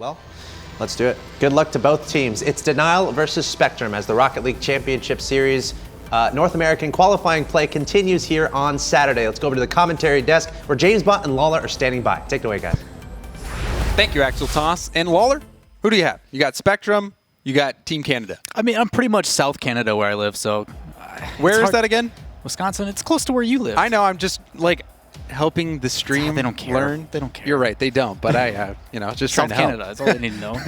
Well, let's do it. Good luck to both teams. It's Denial versus Spectrum as the Rocket League Championship Series North American qualifying play continues here on Saturday. Let's go over to the commentary desk where James Bott and Lawler are standing by. Take it away, guys. Thank you, Axel Toss. And Lawler, who do you have? You got Spectrum, you got Team Canada. I mean, I'm pretty much South Canada where I live, so... Where is that again? Wisconsin. It's close to where you live. I know, I'm just, like, helping the stream They don't care. learn. They don't care. You're right, they don't, but I, just trying South to help. Canada, that's all they need to know.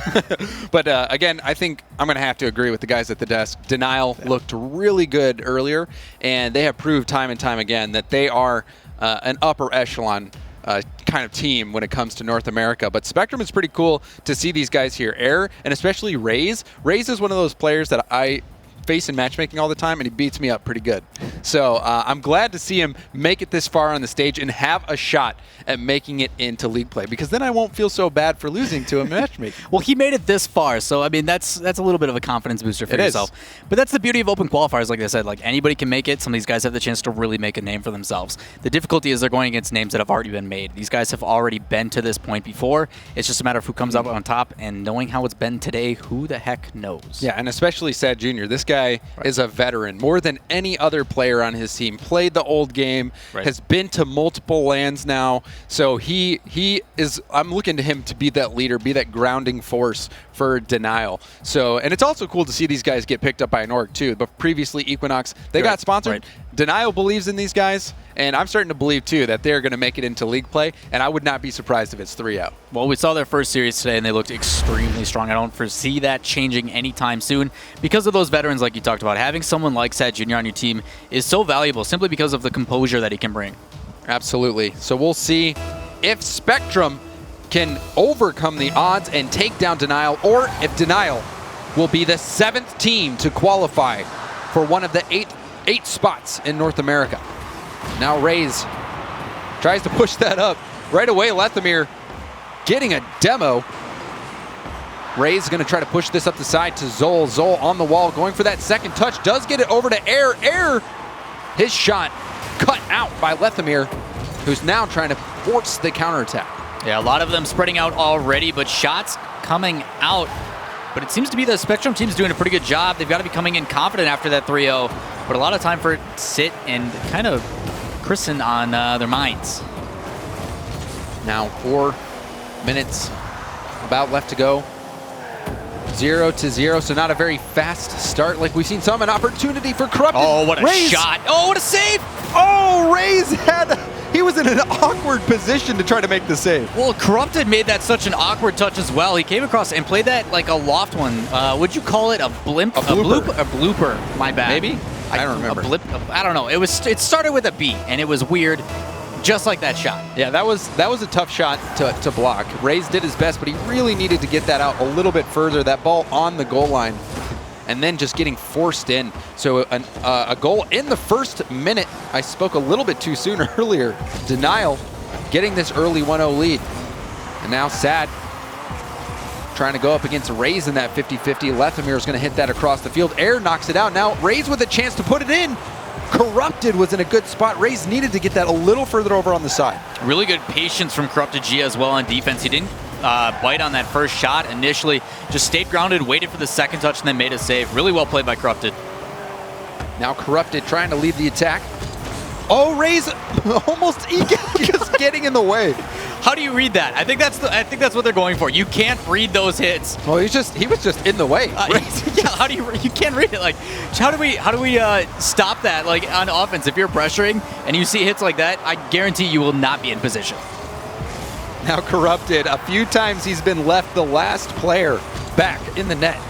But again, I think I'm going to have to agree with the guys at the desk. Denial looked really good earlier, and they have proved time and time again that they are an upper echelon kind of team when it comes to North America. But Spectrum is pretty cool to see these guys here. Air, and especially Raze. Raze is one of those players that I face in matchmaking all the time, and he beats me up pretty good. So I'm glad to see him make it this far on the stage and have a shot at making it into league play, because then I won't feel so bad for losing to a matchmaking. Well, he made it this far, so I mean that's a little bit of a confidence booster for yourself. But that's the beauty of open qualifiers, like I said. Like, anybody can make it. Some of these guys have the chance to really make a name for themselves. The difficulty is they're going against names that have already been made. These guys have already been to this point before. It's just a matter of who comes up on top, and knowing how it's been today, who the heck knows? Yeah, and especially Sad Jr. This guy is a veteran. More than any other player on his team. Played the old game, has been to multiple lands now. So he is, I'm looking to him to be that leader, be that grounding force for Denial. So, and it's also cool to see these guys get picked up by an org too. But previously Equinox, they got sponsored. Denial believes in these guys, and I'm starting to believe too that they're going to make it into league play, and I would not be surprised if it's 3-0. Well, we saw their first series today, and they looked extremely strong. I don't foresee that changing anytime soon because of those veterans like you talked about. Having someone like Sad Jr. on your team is so valuable simply because of the composure that he can bring. Absolutely. So we'll see if Spectrum can overcome the odds and take down Denial, or if Denial will be the 7th team to qualify for one of the eight spots in North America. Now Raze tries to push that up. Right away, Lethamir getting a demo. Raze is going to try to push this up the side to Zol. Zol on the wall, going for that second touch. Does get it over to Air. Air, his shot cut out by Lethamir, who's now trying to force the counterattack. Yeah, a lot of them spreading out already, but shots coming out. But it seems to be the Spectrum team's doing a pretty good job. They've got to be coming in confident after that 3-0. But a lot of time for it to sit and kind of christen on their minds. Now 4 minutes about left to go. 0-0, so not a very fast start like we've seen some. An opportunity for Corrupted. Oh, what a shot. Oh, what a save. Oh, Raze he was in an awkward position to try to make the save. Well, Corrupted made that such an awkward touch as well. He came across and played that like a loft one. Would you call it a blimp? A blooper. A blooper, my bad. Maybe? I don't remember. A blip, I don't know. It started with a B, and it was weird, just like that shot. Yeah, that was a tough shot to block. Raze did his best, but he really needed to get that out a little bit further. That ball on the goal line, and then just getting forced in. So a goal in the first minute. I spoke a little bit too soon earlier. Denial getting this early 1-0 lead. And now Sad trying to go up against Raze in that 50-50. Lethamir is going to hit that across the field. Air knocks it out. Now Raze with a chance to put it in. Corrupted was in a good spot. Raze needed to get that a little further over on the side. Really good patience from Corrupted G as well on defense. He didn't bite on that first shot initially. Just stayed grounded, waited for the second touch, and then made a save. Really well played by Corrupted. Now Corrupted trying to lead the attack. Oh, Raze almost just getting in the way. How do you read that? I think that's what they're going for. You can't read those hits. Well, he was just in the way. Yeah, how do you can't read it? Like, how do we stop that? Like, on offense, if you're pressuring and you see hits like that, I guarantee you will not be in position. Now Corrupted, a few times he's been left the last player back in the net.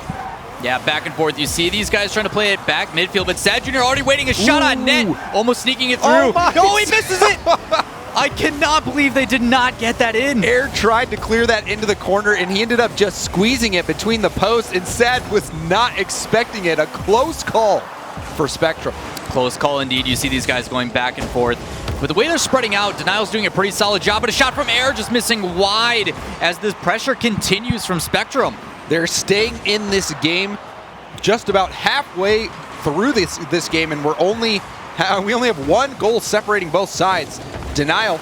Yeah, back and forth. You see these guys trying to play it back midfield, but Sad Jr. already waiting a shot on net, almost sneaking it through. Oh, he misses it! I cannot believe they did not get that in. Air tried to clear that into the corner, and he ended up just squeezing it between the posts, and Sad was not expecting it. A close call for Spectrum. Close call indeed. You see these guys going back and forth. But the way they're spreading out, Denial's doing a pretty solid job, but a shot from Air just missing wide as the pressure continues from Spectrum. They're staying in this game just about halfway through this game, and we only have one goal separating both sides. Denial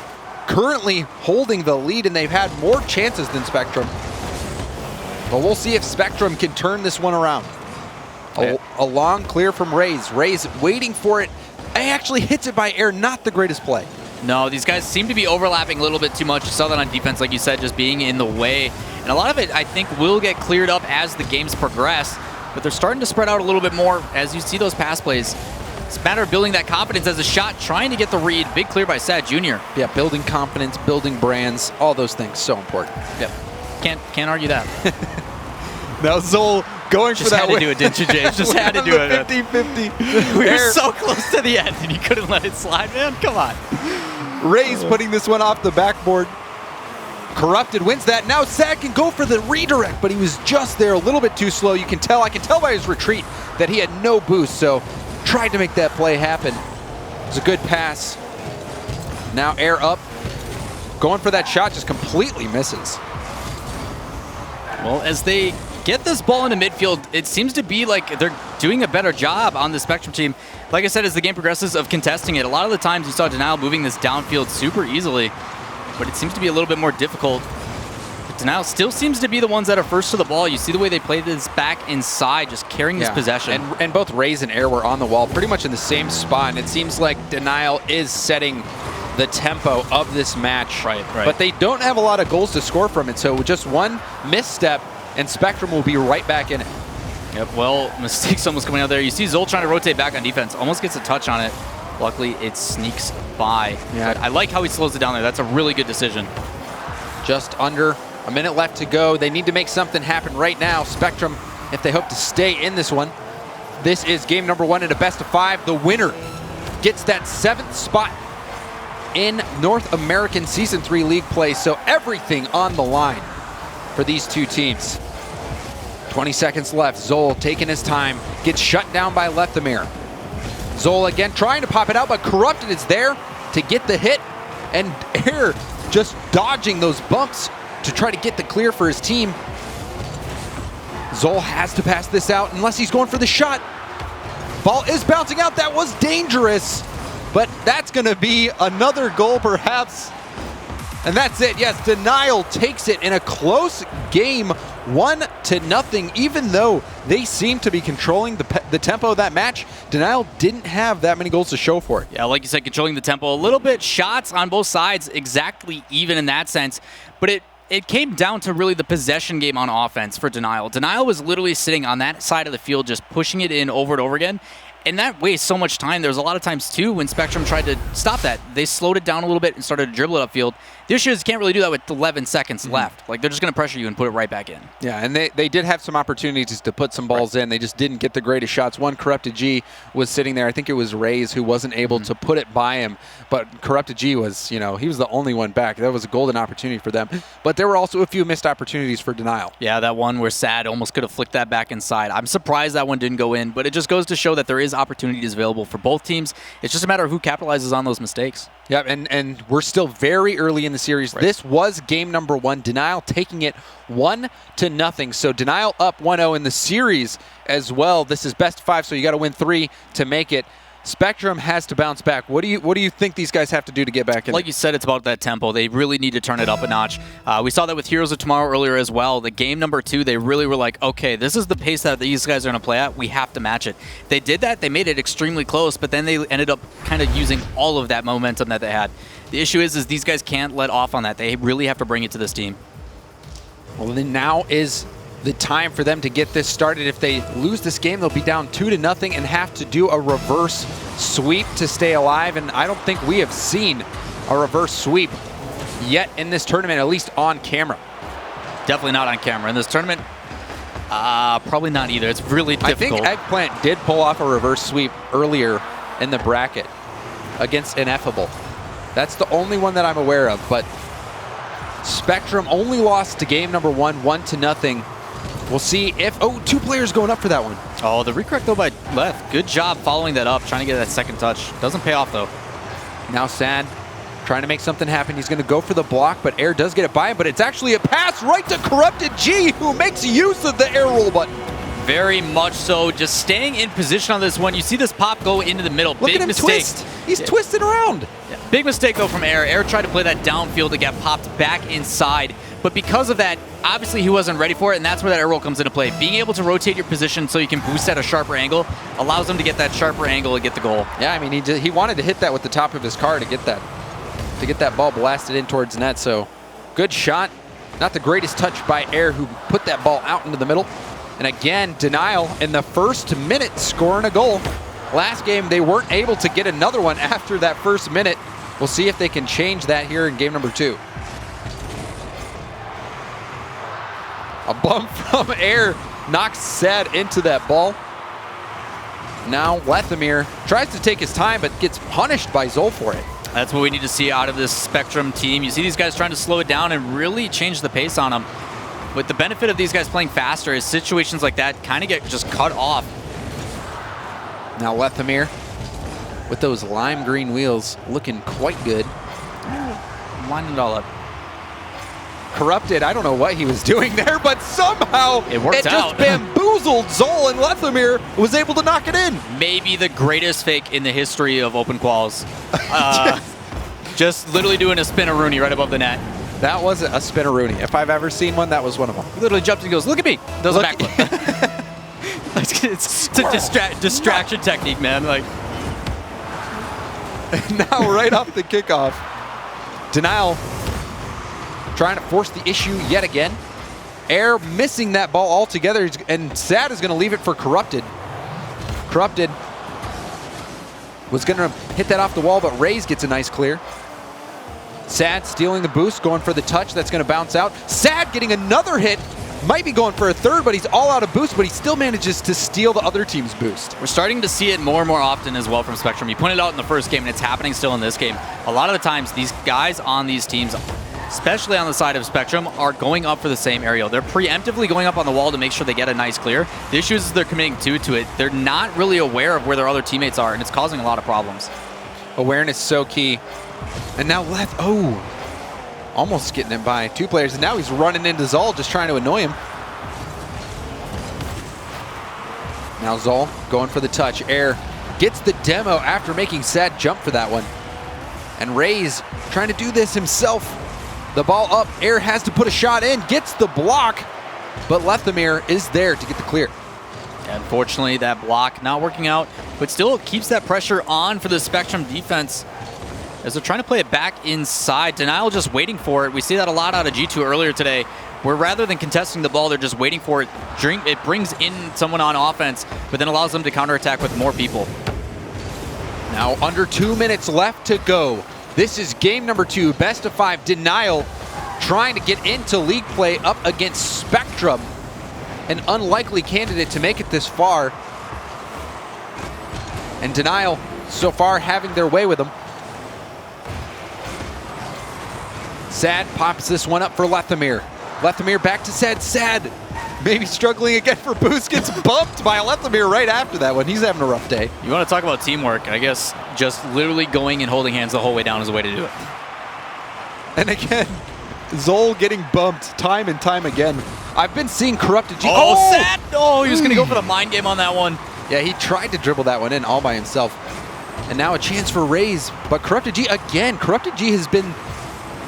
currently holding the lead, and they've had more chances than Spectrum. But we'll see if Spectrum can turn this one around. A long clear from Raze. Raze waiting for it. He actually hits it by air. Not the greatest play. No, these guys seem to be overlapping a little bit too much. You saw that on defense, like you said, just being in the way. And a lot of it, I think, will get cleared up as the games progress. But they're starting to spread out a little bit more as you see those pass plays. It's a matter of building that confidence as a shot, trying to get the read. Big clear by Sad Jr. Yeah, building confidence, building brands, all those things, so important. Yep. Can't argue that. Now Zol going for that Just had to do it, didn't you, James? Just had to do it. 50-50. We were so close to the end, and you couldn't let it slide, man. Come on. Raze putting this one off the backboard. Corrupted wins that. Now Sad can go for the redirect, but he was just there a little bit too slow. You can tell, I can tell by his retreat that he had no boost, so tried to make that play happen. It was a good pass. Now air up. Going for that shot, just completely misses. Well, as they get this ball into midfield, it seems to be like they're doing a better job on the Spectrum team. Like I said, as the game progresses, of contesting it. A lot of the times you saw Denial moving this downfield super easily, but it seems to be a little bit more difficult. But Denial still seems to be the ones that are first to the ball. You see the way they play this back inside, just carrying this possession. And both Raze and Air were on the wall pretty much in the same spot, and it seems like Denial is setting the tempo of this match. Right. But they don't have a lot of goals to score from it, so just one misstep and Spectrum will be right back in it. Yep, well, mistakes almost coming out there. You see Zol trying to rotate back on defense. Almost gets a touch on it. Luckily, it sneaks by. Yeah. But I like how he slows it down there. That's a really good decision. Just under a minute left to go. They need to make something happen right now. Spectrum, if they hope to stay in this one. This is game number 1 in a best of 5. The winner gets that 7th spot in North American Season 3 League play. So everything on the line for these two teams. 20 seconds left. Zol taking his time. Gets shut down by Lethamir. Zol again trying to pop it out, but Corrupted is there to get the hit. And Air just dodging those bumps to try to get the clear for his team. Zol has to pass this out unless he's going for the shot. Ball is bouncing out. That was dangerous. But that's going to be another goal perhaps. And that's it. Yes, Denial takes it in a close game, 1-0. Even though they seem to be controlling the tempo of that match, Denial didn't have that many goals to show for it. Yeah, like you said, controlling the tempo a little bit. Shots on both sides, exactly even in that sense. But it came down to really the possession game on offense for Denial. Denial was literally sitting on that side of the field, just pushing it in over and over again. And that wastes so much time. There was a lot of times, too, when Spectrum tried to stop that. They slowed it down a little bit and started to dribble it upfield. The issue is you can't really do that with 11 seconds left. Like, they're just going to pressure you and put it right back in. Yeah, and they did have some opportunities to put some balls in. They just didn't get the greatest shots. One, Corrupted G was sitting there. I think it was Raze who wasn't able to put it by him. But Corrupted G was, he was the only one back. That was a golden opportunity for them. But there were also a few missed opportunities for Denial. Yeah, that one where Sad almost could have flicked that back inside. I'm surprised that one didn't go in, but it just goes to show that there is opportunities available for both teams. It's just a matter of who capitalizes on those mistakes. Yeah, and we're still very early in the series. Right. This was game number 1. Denial taking it 1-0. So Denial up 1-0 in the series as well. This is best of 5, so you got to win 3 to make it. Spectrum has to bounce back. What do you think these guys have to do to get back in? Like you said, it's about that tempo. They really need to turn it up a notch. We saw that with Heroes of Tomorrow earlier as well. The game number 2, they really were like, okay, this is the pace that these guys are going to play at. We have to match it. They did that. They made it extremely close, but then they ended up kind of using all of that momentum that they had. The issue is these guys can't let off on that. They really have to bring it to this team. Well, then now is the time for them to get this started. If they lose this game, they'll be down 2-0 and have to do a reverse sweep to stay alive. And I don't think we have seen a reverse sweep yet in this tournament, at least on camera. Definitely not on camera. In this tournament, probably not either. It's really difficult. I think Eggplant did pull off a reverse sweep earlier in the bracket against Ineffable. That's the only one that I'm aware of, but Spectrum only lost to game number 1, 1-0. We'll see if... Oh, 2 players going up for that one. Oh, the recorrect, though, by Leth. Good job following that up, trying to get that second touch. Doesn't pay off, though. Now Sad trying to make something happen. He's going to go for the block, but Air does get it by him, but it's actually a pass right to Corrupted G, who makes use of the air roll button. Very much so. Just staying in position on this one. You see this pop go into the middle. Look Big at him mistake. twist. He's twisting around. Yeah. Big mistake, though, from Air. Air tried to play that downfield to get popped back inside But because of that, obviously he wasn't ready for it, and that's where that air roll comes into play. Being able to rotate your position so you can boost at a sharper angle allows him to get that sharper angle and get the goal. Yeah, I mean, he wanted to hit that with the top of his car to get that ball blasted in towards net. So good shot. Not the greatest touch by Air, who put that ball out into the middle. And again, Denial in the first minute scoring a goal. Last game, they weren't able to get another one after that first minute. We'll see if they can change that here in game number 2. A bump from Air knocks Sad into that ball. Now Lethamyr tries to take his time, but gets punished by Zol for it. That's what we need to see out of this Spectrum team. You see these guys trying to slow it down and really change the pace on them. But the benefit of these guys playing faster is situations like that kind of get just cut off. Now Lethamyr with those lime green wheels looking quite good. Lining it all up. Corrupted, I don't know what he was doing there, but somehow it worked just out. Bamboozled Zol, and Lethamyr was able to knock it in. Maybe the greatest fake in the history of open quals. Just literally doing a spin-a-rooney right above the net. That wasn't a spin-a-rooney. If I've ever seen one, that was one of them. He literally jumped and goes, "Look at me!" Does a backflip. It's a distraction technique, man. Like now, right off the kickoff, Denial trying to force the issue yet again. Air missing that ball altogether, and Sad is going to leave it for Corrupted. Corrupted was going to hit that off the wall, but Rays gets a nice clear. Sad stealing the boost, going for the touch. That's going to bounce out. Sad getting another hit. Might be going for a third, but he's all out of boost, but he still manages to steal the other team's boost. We're starting to see it more and more often as well from Spectrum. You pointed out in the first game, and it's happening still in this game. A lot of the times, these guys on these teams, especially on the side of Spectrum, are going up for the same aerial. They're preemptively going up on the wall to make sure they get a nice clear. The issue is they're committing to it. They're not really aware of where their other teammates are, and it's causing a lot of problems. Awareness so key. And now almost getting him by 2 players, and now he's running into Zol, just trying to annoy him. Now Zol going for the touch. Air gets the demo after making Sad jump for that one. And Rays trying to do this himself. The ball up, Air has to put a shot in, gets the block, but Lethamyr is there to get the clear. Unfortunately, that block not working out, but still keeps that pressure on for the Spectrum defense as they're trying to play it back inside. Denial just waiting for it. We see that a lot out of G2 earlier today, where rather than contesting the ball, they're just waiting for it. It brings in someone on offense, but then allows them to counterattack with more people. Now under 2 minutes left to go. This is game number 2, best of 5. Denial trying to get into league play up against Spectrum, an unlikely candidate to make it this far. And Denial so far having their way with them. Sad pops this one up for Lethamyr. Lethamyr back to Sad. Sad maybe struggling again for boost, gets bumped by Lethamyr right after that one. He's having a rough day. You want to talk about teamwork, I guess just literally going and holding hands the whole way down is a way to do it. And again, Zol getting bumped time and time again. I've been seeing Corrupted G. Sad! Oh, he was going to go for the mind game on that one. Yeah, he tried to dribble that one in all by himself. And now a chance for Rays, but Corrupted G again. Corrupted G has been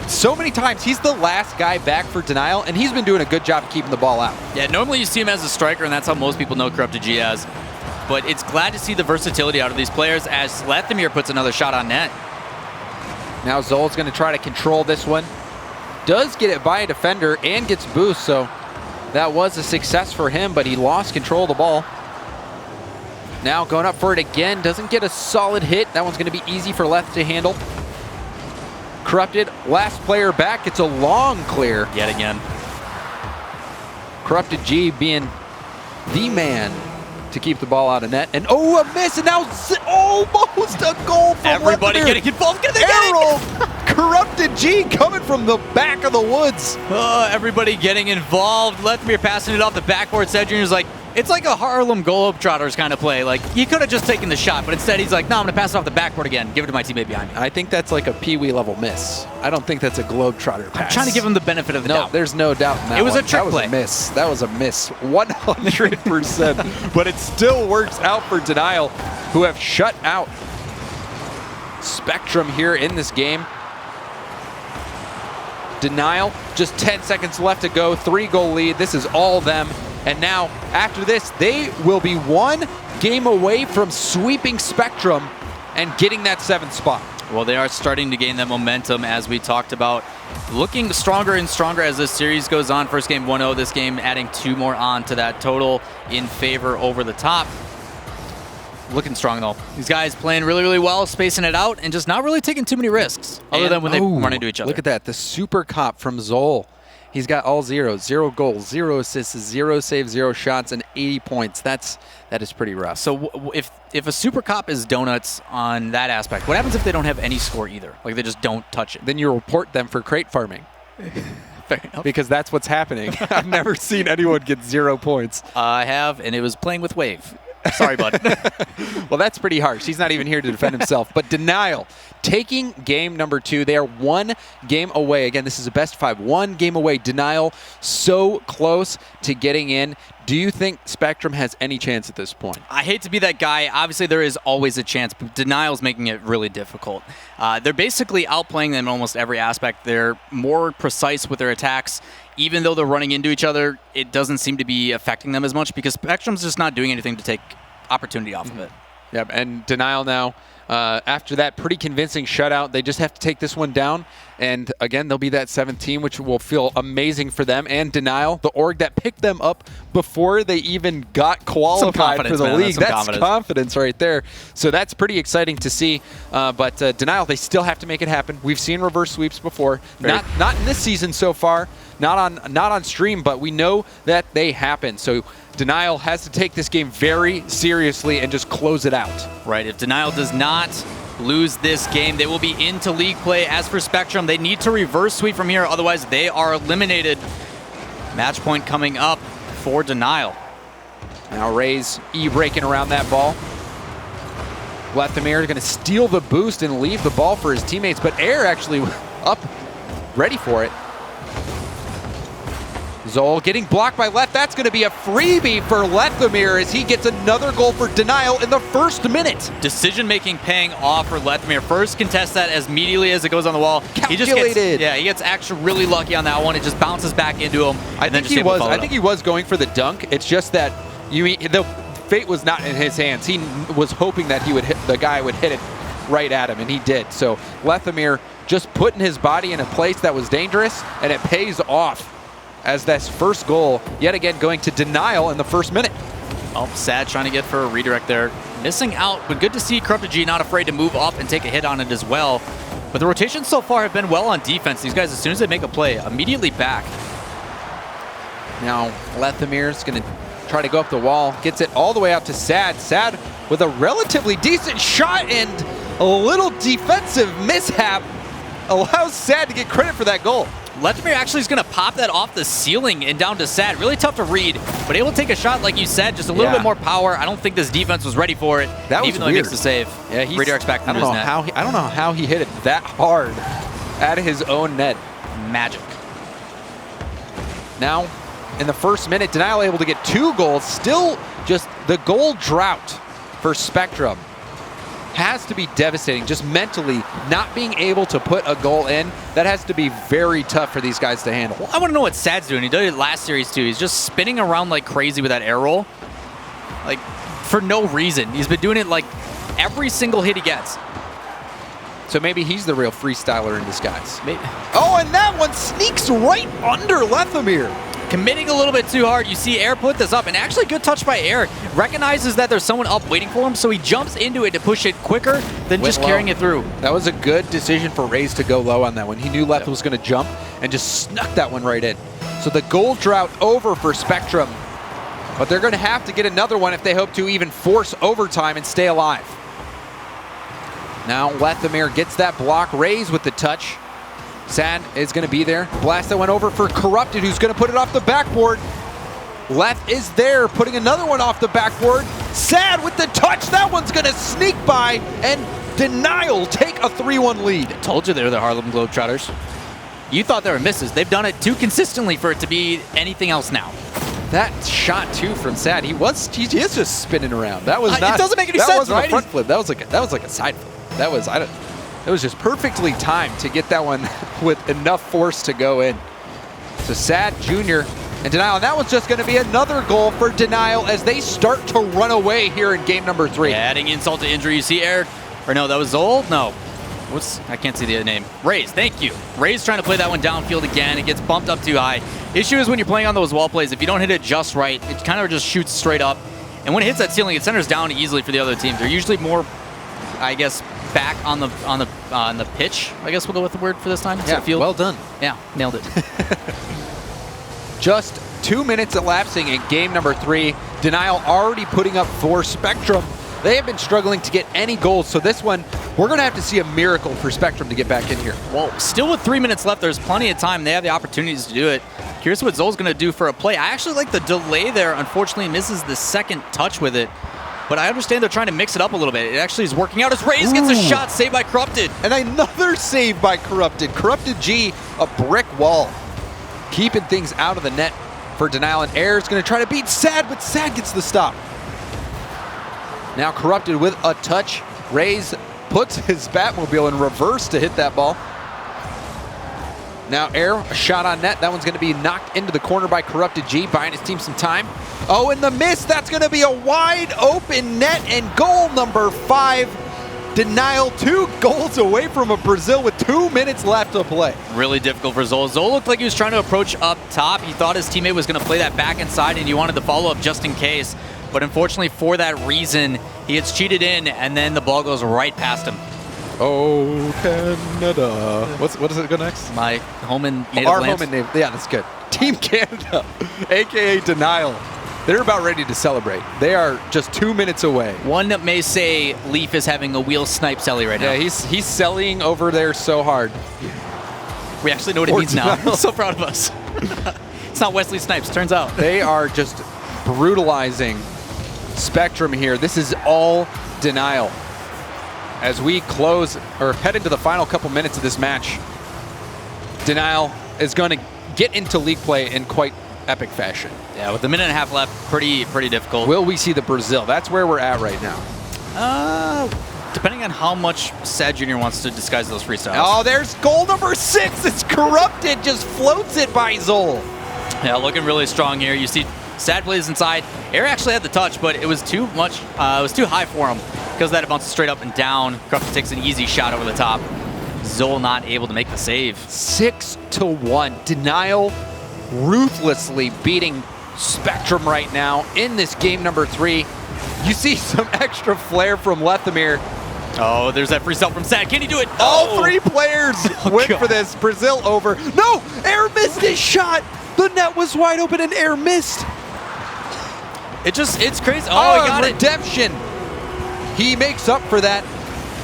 so many times. He's the last guy back for Denial, and he's been doing a good job of keeping the ball out. Yeah, normally you see him as a striker, and that's how most people know Corrupted G as. But it's glad to see the versatility out of these players as Lethamyr puts another shot on net. Now Zol's going to try to control this one. Does get it by a defender and gets boost, so that was a success for him, but he lost control of the ball. Now going up for it again, doesn't get a solid hit. That one's going to be easy for Leth to handle. Corrupted, last player back. It's a long clear. Yet again. Corrupted G being the man to keep the ball out of net. And oh, a miss, and now almost a goal from everybody Lethamyr. getting involved. Get it! Corrupted G coming from the back of the woods. Everybody getting involved. Lethamyr passing it off the backboard. Sad Jr.'s like, it's like a Harlem Globetrotters kind of play. Like, he could have just taken the shot, but instead he's like, no, I'm going to pass it off the backboard again. Give it to my teammate behind me. I think that's like a Pee-wee level miss. I don't think that's a Globetrotter pass. I'm trying to give him the benefit of the doubt. There's no doubt in that. It was one. a trick that play. Was a miss. That was a miss. 100%. But it still works out for Denial, who have shut out Spectrum here in this game. Denial, just 10 seconds left to go, 3-goal lead. This is all them. And now, after this, they will be 1 game away from sweeping Spectrum and getting that 7th spot. Well, they are starting to gain that momentum, as we talked about. Looking stronger and stronger as this series goes on. First game 1-0, this game adding 2 more on to that total in favor over the top. Looking strong, though. These guys playing really, really well, spacing it out, and just not really taking too many risks, other than when they run into each other. Look at that, the super cop from Zol. He's got all zeros, 0 goals, 0 assists, 0 saves, 0 shots, and 80 points. That is pretty rough. So if a super cop is donuts on that aspect, what happens if they don't have any score either? Like they just don't touch it? Then you report them for crate farming. Fair enough. Because that's what's happening. I've never seen anyone get 0 points. I have, and it was playing with Wave. Sorry, bud. Well, that's pretty harsh. He's not even here to defend himself. But Denial, taking game number 2. They are 1 game away. Again, this is a best 5. 1 game away. Denial so close to getting in. Do you think Spectrum has any chance at this point? I hate to be that guy. Obviously, there is always a chance, but Denial's making it really difficult. They're basically outplaying them in almost every aspect. They're more precise with their attacks. Even though they're running into each other, it doesn't seem to be affecting them as much because Spectrum's just not doing anything to take opportunity off of it. Yep, and Denial now, after that pretty convincing shutout, they just have to take this one down. And again, they'll be that 7th team, which will feel amazing for them. And Denial, the org that picked them up before they even got qualified for the league. That's confidence right there. So that's pretty exciting to see. But Denial, they still have to make it happen. We've seen reverse sweeps before. Not in this season so far. Not on stream, but we know that they happen. So Denial has to take this game very seriously and just close it out. Right. If Denial does not lose this game, they will be into league play. As for Spectrum, they need to reverse sweep from here, otherwise they are eliminated. Match point coming up for Denial. Now Ray's E-breaking around that ball. Lethamir going to steal the boost and leave the ball for his teammates, but Air actually up, ready for it. Zol getting blocked by Leth. That's going to be a freebie for Lethamir as he gets another goal for Denial in the first minute. Decision-making paying off for Lethamir. First contest that as immediately as it goes on the wall. Calculated. He gets actually really lucky on that one. It just bounces back into him. I think he was going for the dunk. It's just that the fate was not in his hands. He was hoping that the guy would hit it right at him, and he did. So Lethamir just putting his body in a place that was dangerous, and it pays off. As that's first goal, yet again going to Denial in the first minute. Oh, Sad trying to get for a redirect there. Missing out, but good to see Corrupted G not afraid to move up and take a hit on it as well. But the rotations so far have been well on defense. These guys, as soon as they make a play, immediately back. Now, Lethamir's going to try to go up the wall. Gets it all the way out to Sad. Sad with a relatively decent shot and a little defensive mishap allows Sad to get credit for that goal. Lethamir actually is going to pop that off the ceiling and down to Sad. Really tough to read, but able to take a shot, like you said, just a little bit more power. I don't think this defense was ready for it. That was even though he makes the save. Yeah, redirects back into his net. I don't know how he hit it that hard at his own net. Magic. Now, in the first minute, Denial able to get 2 goals. Still just the goal drought for Spectrum has to be devastating, just mentally not being able to put a goal in. That has to be very tough for these guys to handle. Well, I want to know what Sad's doing. He did it last series too. He's just spinning around like crazy with that air roll, like for no reason. He's been doing it like every single hit he gets. So maybe he's the real freestyler in disguise. Maybe. Oh, and that one sneaks right under Lethamir. Committing a little bit too hard. You see Air put this up, and actually good touch by Air. Recognizes that there's someone up waiting for him, so he jumps into it to push it quicker than just carrying it through. That was a good decision for Rays to go low on that one. He knew Leth was going to jump and just snuck that one right in. So the goal drought over for Spectrum, but they're going to have to get another one if they hope to even force overtime and stay alive. Now Lethamir gets that block. Rays with the touch. Sad is going to be there. Blast that went over for Corrupted, who's going to put it off the backboard. Leth is there, putting another one off the backboard. Sad with the touch. That one's going to sneak by, and Denial take a 3-1 lead. Told you they were the Harlem Globetrotters. You thought they were misses. They've done it too consistently for it to be anything else now. That shot too from Sad. He is just spinning around. That was not. It doesn't make any sense. That wasn't right? a front flip. That was like a side flip. That was It was just perfectly timed to get that one with enough force to go in. So Sad Jr. and Denial. And that was just going to be another goal for Denial as they start to run away here in game number 3. Yeah, adding insult to injury. You see Eric, or no, that was Zold? No. I can't see the name. Rays, thank you. Rays trying to play that one downfield again. It gets bumped up too high. Issue is when you're playing on those wall plays, if you don't hit it just right, it kind of just shoots straight up. And when it hits that ceiling, it centers down easily for the other team. They're usually more, I guess, back on the pitch. I guess we'll go with the word for this time. Yeah, field. well done. Yeah, nailed it. Just 2 minutes elapsing in game number 3. Denial already putting up 4. Spectrum, they have been struggling to get any goals. So this one, we're going to have to see a miracle for Spectrum to get back in here. Well, still with 3 minutes left, there's plenty of time. They have the opportunities to do it. Curious what Zol's going to do for a play. I actually like the delay there. Unfortunately, misses the second touch with it. But I understand they're trying to mix it up a little bit. It actually is working out as Rays gets a shot saved by Corrupted. And another save by Corrupted. Corrupted G, a brick wall. Keeping things out of the net for Denial. And Air is going to try to beat Sad, but Sad gets the stop. Now Corrupted with a touch. Rays puts his Batmobile in reverse to hit that ball. Now Air, a shot on net. That one's going to be knocked into the corner by Corrupted G, buying his team some time. Oh, and the miss. That's going to be a wide open net and goal number 5. Denial 2 goals away from a Brazil with 2 minutes left to play. Really difficult for Zol. Zol looked like he was trying to approach up top. He thought his teammate was going to play that back inside, and he wanted the follow-up just in case. But unfortunately, for that reason, he gets cheated in, and then the ball goes right past him. Oh, Canada. What does it go next? My home and native Our land. home and native. Yeah, that's good. Team Canada, a.k.a. Denial. They're about ready to celebrate. They are just 2 minutes away. One that may say Leaf is having a wheel snipe celly right now. Yeah, he's selling over there so hard. We actually know what it means now. I'm so proud of us. It's not Wesley Snipes, turns out. They are just brutalizing Spectrum here. This is all Denial. As we close or head into the final couple minutes of this match, Denial is going to get into league play in quite epic fashion. Yeah, with a minute and a half left, pretty difficult. Will we see the Brazil? That's where we're at right now. Depending on how much Sad Jr. wants to disguise those freestyles. Oh, there's goal number 6. It's Corrupted, just floats it by Zol. Yeah, looking really strong here. You see Sad plays inside. Air actually had the touch, but it was too much. It was too high for him. Because of that, it bounces straight up and down. Corrupted takes an easy shot over the top. Zol not able to make the save. 6-1. Denial ruthlessly beating Spectrum right now in this game number 3. You see some extra flair from Lethamir. Oh, there's that freestyle from Sad. Can he do it? All 3 players went God. for this. Brazil over. No! Air missed his shot! The net was wide open and Air missed. It's crazy. Oh, he got redemption. He makes up for that,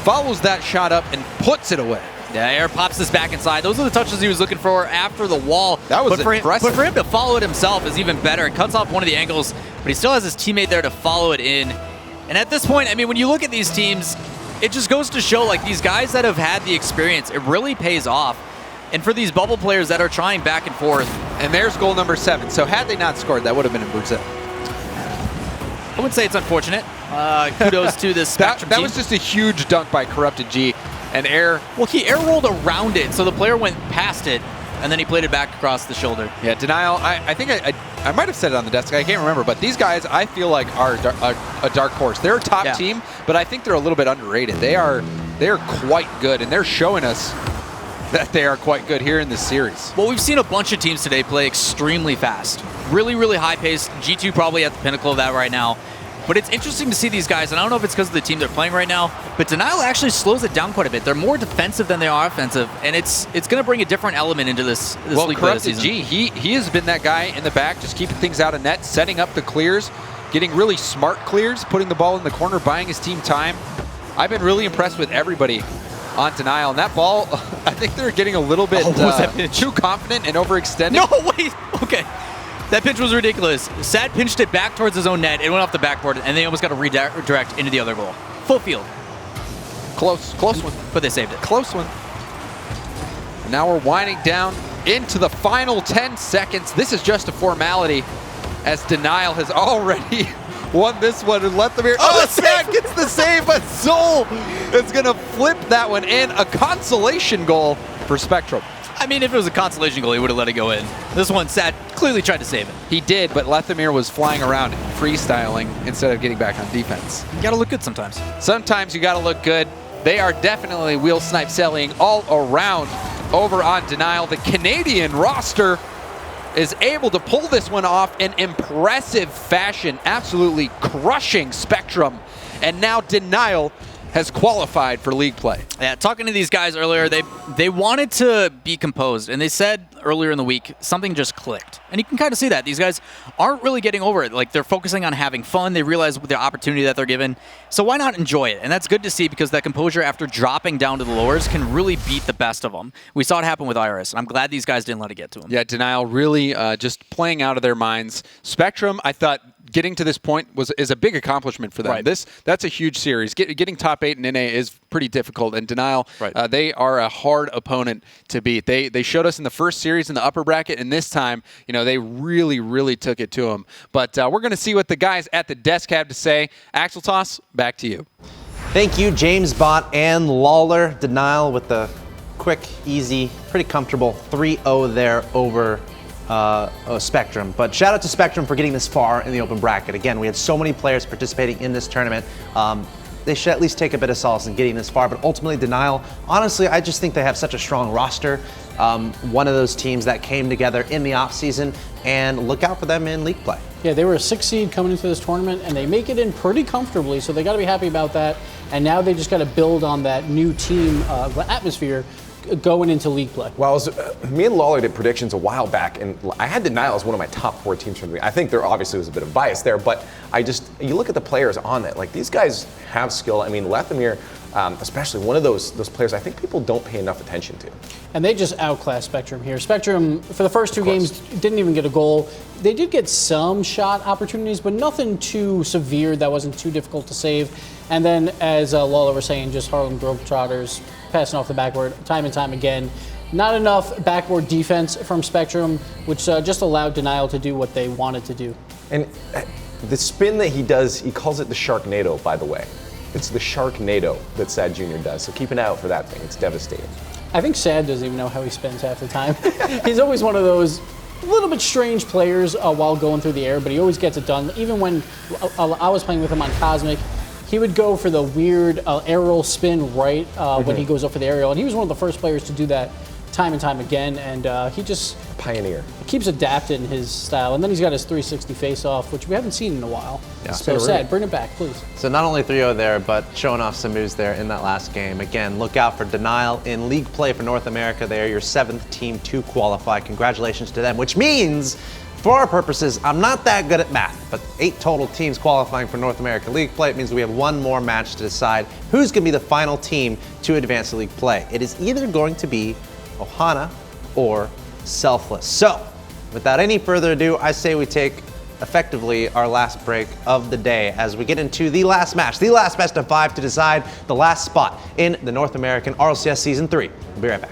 follows that shot up, and puts it away. Yeah, Air pops this back inside. Those are the touches he was looking for after the wall. That was impressive. impressive. But for him to follow it himself is even better. It cuts off one of the angles, but he still has his teammate there to follow it in. And at this point, I mean, when you look at these teams, it just goes to show, like, these guys that have had the experience, it really pays off. And for these bubble players that are trying back and forth. And there's goal number 7. So had they not scored, that would have been in Brazil. I wouldn't say it's unfortunate. Kudos to this Spectrum that team. was just a huge dunk by Corrupted G. And Air. Well, he air rolled around it, so the player went past it, and then he played it back across the shoulder. Yeah, Denial. I think I might have said it on the desk. I can't remember. But these guys, I feel like, are a dark horse. They're a top team, but I think they're a little bit underrated. They are quite good, and they're showing us that they are quite good here in this series. Well, we've seen a bunch of teams today play extremely fast. Really, really high pace. G2 probably at the pinnacle of that right now. But it's interesting to see these guys, and I don't know if it's because of the team they're playing right now, but Denial actually slows it down quite a bit. They're more defensive than they are offensive, and it's going to bring a different element into this league play this season. G, he has been that guy in the back, just keeping things out of net, setting up the clears, getting really smart clears, putting the ball in the corner, buying his team time. I've been really impressed with everybody on Denial, and that ball, I think they're getting a little bit too confident and overextended. No, wait, okay. That pinch was ridiculous. Sad pinched it back towards his own net. It went off the backboard, and they almost got a redirect into the other goal. Full field. Close one. But they saved it. Close one. And now we're winding down into the final 10 seconds. This is just a formality, as Denial has already won this one, and Lethamyr. Oh, Sad gets the save, but Soul is going to flip that one in. A consolation goal for Spectrum. I mean, if it was a consolation goal, he would have let it go in. This one, Sad clearly tried to save it. He did, but Lethamyr was flying around freestyling instead of getting back on defense. You gotta look good sometimes. Sometimes you gotta look good. They are definitely wheel snipe selling all around over on Denial. The Canadian roster is able to pull this one off in impressive fashion, absolutely crushing Spectrum. And now Denial has qualified for league play. Yeah, talking to these guys earlier, they wanted to be composed, and they said earlier in the week something just clicked. And you can kind of see that. These guys aren't really getting over it. Like, they're focusing on having fun. They realize the opportunity that they're given. So why not enjoy it? And that's good to see, because that composure after dropping down to the lowers can really beat the best of them. We saw it happen with Iris, and I'm glad these guys didn't let it get to them. Yeah, Denial really just playing out of their minds. Spectrum, I thought, getting to this point is a big accomplishment for them. Right. That's a huge series. Getting top 8 in NA is pretty difficult, and Denial, right. They are a hard opponent to beat. They showed us in the first series in the upper bracket, and this time, they really took it to them. But we're going to see what the guys at the desk have to say. Axel Toss, back to you. Thank you, James Bott and Lawler. Denial with the quick, easy, pretty comfortable 3-0 there over Spectrum. But shout out to Spectrum for getting this far in the open bracket. Again, we had so many players participating in this tournament. They should at least take a bit of solace in getting this far, but ultimately Denial, honestly, I just think they have such a strong roster. One of those teams that came together in the offseason, and look out for them in league play. Yeah, they were a 6 seed coming into this tournament, and they make it in pretty comfortably, so they got to be happy about that. And now they just got to build on that new team atmosphere going into league play. Well, me and Lawler did predictions a while back, and I had Denial as one of my top 4 teams from the week. I think there obviously was a bit of bias there, but you look at the players on it, like, these guys have skill. I mean, Lethamyr, especially one of those players I think people don't pay enough attention to. And they just outclassed Spectrum here. Spectrum, for the first 2 games, didn't even get a goal. They did get some shot opportunities, but nothing too severe that wasn't too difficult to save. And then, as Lawler was saying, just Harlem Globetrotters passing off the backboard time and time again. Not enough backboard defense from Spectrum, which just allowed Denial to do what they wanted to do. And the spin that he does, he calls it the Sharknado, by the way. It's the Sharknado that Sad Jr. does, so keep an eye out for that thing. It's devastating. I think Sad doesn't even know how he spends half the time. He's always one of those little bit strange players while going through the air, but he always gets it done. Even when I was playing with him on Cosmic, he would go for the weird aerial spin right when he goes up for the aerial, and he was one of the first players to do that time and time again, and he just pioneer. Keeps adapting his style, and then he's got his 360 face-off, which we haven't seen in a while. Yeah. So Sad, bring it back, please. So not only 3-0 there, but showing off some moves there in that last game. Again, look out for Denial in league play for North America. They are your 7th team to qualify. Congratulations to them, which means, for our purposes, I'm not that good at math, but 8 total teams qualifying for North America league play. It means we have 1 more match to decide who's going to be the final team to advance to league play. It is either going to be Ohana or Selfless. So, without any further ado, I say we take effectively our last break of the day as we get into the last match, the last best of 5 to decide the last spot in the North American RLCS Season 3. We'll be right back.